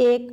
1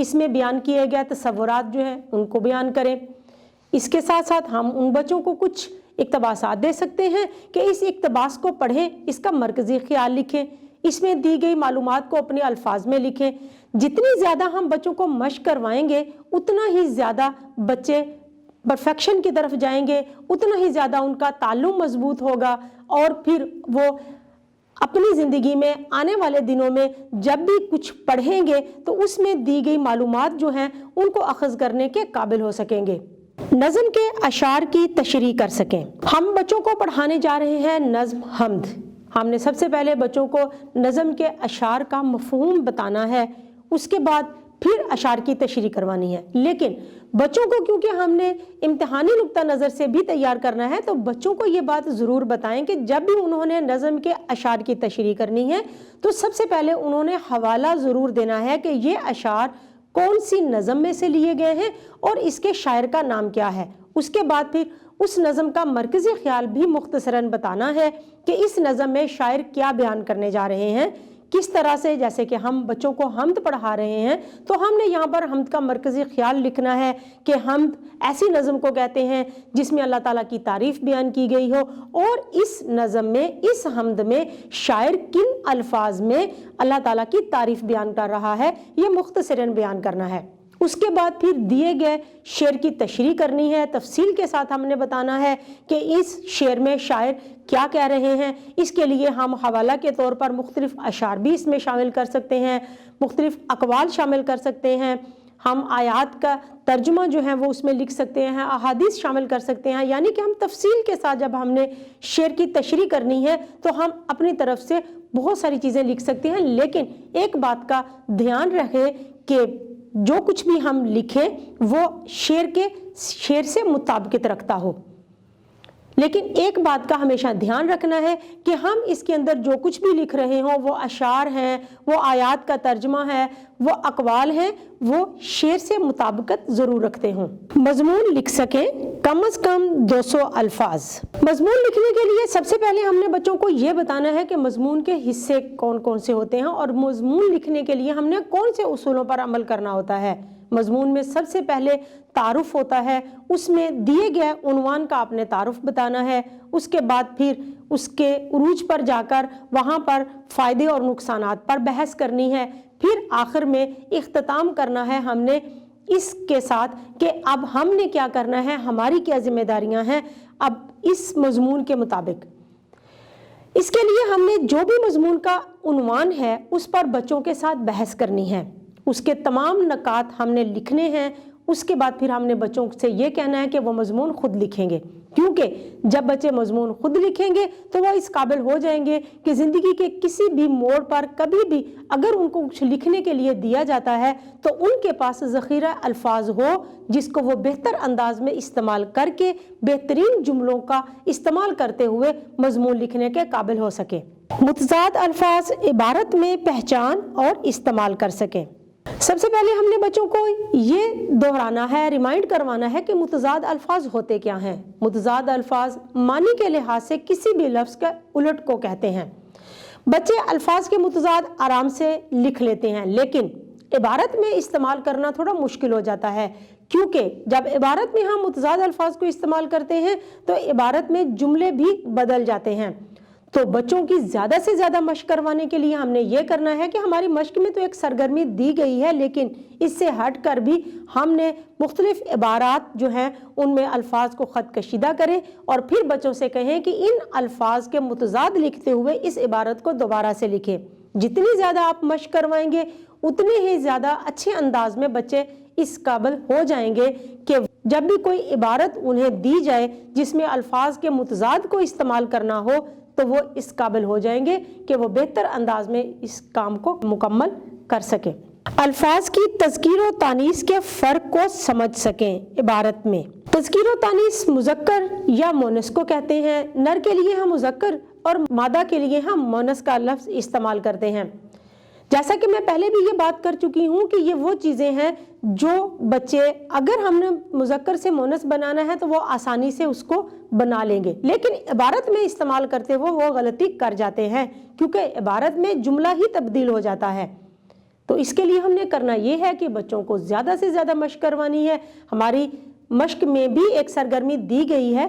اس میں بیان کیے گئے تصورات جو ہیں ان کو بیان کریں۔ اس کے ساتھ ساتھ ہم ان بچوں کو کچھ اقتباسات دے سکتے ہیں کہ اس اقتباس کو پڑھیں، اس کا مرکزی خیال لکھیں، اس میں دی گئی معلومات کو اپنے الفاظ میں لکھیں۔ جتنی زیادہ ہم بچوں کو مشق کروائیں گے اتنا ہی زیادہ بچے پرفیکشن کی طرف جائیں گے، اتنا ہی زیادہ ان کا تعلم مضبوط ہوگا، اور پھر وہ اپنی زندگی میں آنے والے دنوں میں جب بھی کچھ پڑھیں گے تو اس میں دی گئی معلومات جو ہیں ان کو اخذ کرنے کے قابل ہو سکیں گے۔ نظم کے اشعار کی تشریح کر سکیں۔ ہم بچوں کو پڑھانے جا رہے ہیں نظم حمد۔ ہم نے سب سے پہلے بچوں کو نظم کے اشعار کا مفہوم بتانا ہے، اس کے بعد پھر اشعار کی تشریح کروانی ہے۔ لیکن بچوں کو کیونکہ ہم نے امتحانی نقطہ نظر سے بھی تیار کرنا ہے تو بچوں کو یہ بات ضرور بتائیں کہ جب بھی انہوں نے نظم کے اشعار کی تشریح کرنی ہے تو سب سے پہلے انہوں نے حوالہ ضرور دینا ہے کہ یہ اشعار کون سی نظم میں سے لیے گئے ہیں اور اس کے شاعر کا نام کیا ہے۔ اس کے بعد پھر اس نظم کا مرکزی خیال بھی مختصراً بتانا ہے کہ اس نظم میں شاعر کیا بیان کرنے جا رہے ہیں، کس طرح سے۔ جیسے کہ ہم بچوں کو حمد پڑھا رہے ہیں تو ہم نے یہاں پر حمد کا مرکزی خیال لکھنا ہے کہ حمد ایسی نظم کو کہتے ہیں جس میں اللہ تعالیٰ کی تعریف بیان کی گئی ہو، اور اس نظم میں، اس حمد میں شاعر کن الفاظ میں اللہ تعالیٰ کی تعریف بیان کر رہا ہے یہ مختصراً بیان کرنا ہے۔ اس کے بعد پھر دیے گئے شعر کی تشریح کرنی ہے، تفصیل کے ساتھ ہم نے بتانا ہے کہ اس شعر میں شاعر کیا کہہ رہے ہیں۔ اس کے لیے ہم حوالہ کے طور پر مختلف اشعار بھی اس میں شامل کر سکتے ہیں، مختلف اقوال شامل کر سکتے ہیں، ہم آیات کا ترجمہ جو ہے وہ اس میں لکھ سکتے ہیں، احادیث شامل کر سکتے ہیں، یعنی کہ ہم تفصیل کے ساتھ جب ہم نے شعر کی تشریح کرنی ہے تو ہم اپنی طرف سے بہت ساری چیزیں لکھ سکتے ہیں۔ لیکن ایک بات کا دھیان رکھیں کہ جو کچھ بھی ہم لکھیں وہ شعر سے مطابقت رکھتا ہو۔ لیکن ایک بات کا ہمیشہ دھیان رکھنا ہے کہ ہم اس کے اندر جو کچھ بھی لکھ رہے ہوں وہ اشعار ہیں، وہ آیات کا ترجمہ ہے، وہ اقوال ہیں، وہ شعر سے مطابقت ضرور رکھتے ہوں۔ مضمون لکھ سکیں کم از کم 200 الفاظ۔ مضمون لکھنے کے لیے سب سے پہلے ہم نے بچوں کو یہ بتانا ہے کہ مضمون کے حصے کون کون سے ہوتے ہیں اور مضمون لکھنے کے لیے ہم نے کون سے اصولوں پر عمل کرنا ہوتا ہے۔ مضمون میں سب سے پہلے تعارف ہوتا ہے، اس میں دیے گئے عنوان کا آپ نے تعارف بتانا ہے، اس کے بعد پھر اس کے عروج پر جا کر وہاں پر فائدے اور نقصانات پر بحث کرنی ہے، پھر آخر میں اختتام کرنا ہے ہم نے اس کے ساتھ کہ اب ہم نے کیا کرنا ہے، ہماری کیا ذمہ داریاں ہیں اب اس مضمون کے مطابق۔ اس کے لیے ہم نے جو بھی مضمون کا عنوان ہے اس پر بچوں کے ساتھ بحث کرنی ہے، اس کے تمام نکات ہم نے لکھنے ہیں۔ اس کے بعد پھر ہم نے بچوں سے یہ کہنا ہے کہ وہ مضمون خود لکھیں گے، کیونکہ جب بچے مضمون خود لکھیں گے تو وہ اس قابل ہو جائیں گے کہ زندگی کے کسی بھی موڑ پر کبھی بھی اگر ان کو کچھ لکھنے کے لیے دیا جاتا ہے تو ان کے پاس ذخیرہ الفاظ ہو جس کو وہ بہتر انداز میں استعمال کر کے بہترین جملوں کا استعمال کرتے ہوئے مضمون لکھنے کے قابل ہو سکے۔ متضاد الفاظ عبارت میں پہچان اور استعمال کر سکیں۔ سب سے پہلے ہم نے بچوں کو یہ دہرانا ہے، ریمائنڈ کروانا ہے کہ متضاد الفاظ ہوتے کیا ہیں۔ متضاد الفاظ معنی کے لحاظ سے کسی بھی لفظ کے الٹ کو کہتے ہیں۔ بچے الفاظ کے متضاد آرام سے لکھ لیتے ہیں لیکن عبارت میں استعمال کرنا تھوڑا مشکل ہو جاتا ہے، کیونکہ جب عبارت میں ہم متضاد الفاظ کو استعمال کرتے ہیں تو عبارت میں جملے بھی بدل جاتے ہیں۔ تو بچوں کی زیادہ سے زیادہ مشق کروانے کے لیے ہم نے یہ کرنا ہے کہ ہماری مشق میں تو ایک سرگرمی دی گئی ہے لیکن اس سے ہٹ کر بھی ہم نے مختلف عبارات جو ہیں ان میں الفاظ کو خط کشیدہ کریں اور پھر بچوں سے کہیں کہ ان الفاظ کے متضاد لکھتے ہوئے اس عبارت کو دوبارہ سے لکھیں۔ جتنی زیادہ آپ مشق کروائیں گے اتنے ہی زیادہ اچھے انداز میں بچے اس قابل ہو جائیں گے کہ جب بھی کوئی عبارت انہیں دی جائے جس میں الفاظ کے متضاد کو استعمال کرنا ہو تو وہ اس قابل ہو جائیں گے کہ وہ بہتر انداز میں اس کام کو مکمل کر سکیں۔ الفاظ کی تذکیر و تانیث کے فرق کو سمجھ سکیں۔ عبارت میں تذکیر و تانیث مذکر یا مؤنث کو کہتے ہیں۔ نر کے لیے ہم مذکر اور مادہ کے لیے ہم مؤنث کا لفظ استعمال کرتے ہیں۔ جیسا کہ میں پہلے بھی یہ بات کر چکی ہوں کہ یہ وہ چیزیں ہیں جو بچے اگر ہم نے مذکر سے مؤنث بنانا ہے تو وہ آسانی سے اس کو بنا لیں گے، لیکن عبارت میں استعمال کرتے ہوئے وہ غلطی کر جاتے ہیں کیونکہ عبارت میں جملہ ہی تبدیل ہو جاتا ہے۔ تو اس کے لیے ہم نے کرنا یہ ہے کہ بچوں کو زیادہ سے زیادہ مشق کروانی ہے. ہماری مشق میں بھی ایک سرگرمی دی گئی ہے،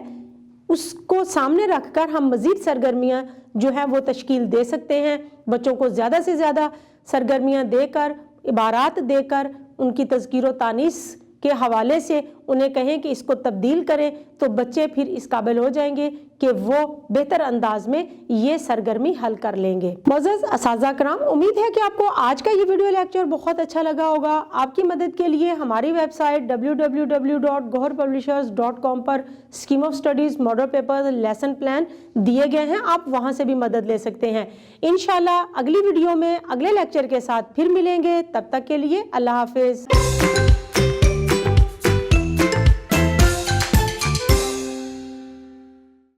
اس کو سامنے رکھ کر ہم مزید سرگرمیاں جو ہیں وہ تشکیل دے سکتے ہیں. بچوں کو زیادہ سے زیادہ سرگرمیاں دے کر، عبارات دے کر، ان کی تذکیر و تانیث کے حوالے سے انہیں کہیں کہ اس کو تبدیل کریں، تو بچے پھر اس قابل ہو جائیں گے کہ وہ بہتر انداز میں یہ سرگرمی حل کر لیں گے. معزز اساتذہ کرام، امید ہے کہ آپ کو آج کا یہ ویڈیو لیکچر بہت اچھا لگا ہوگا. آپ کی مدد کے لیے ہماری ویب سائٹ www.goharpublishers.com پر scheme of studies, model paper, lesson plan دیے گئے ہیں، آپ وہاں سے بھی مدد لے سکتے ہیں. انشاءاللہ اگلی ویڈیو میں اگلے لیکچر کے ساتھ پھر ملیں گے. تب تک کے لیے اللہ حافظ.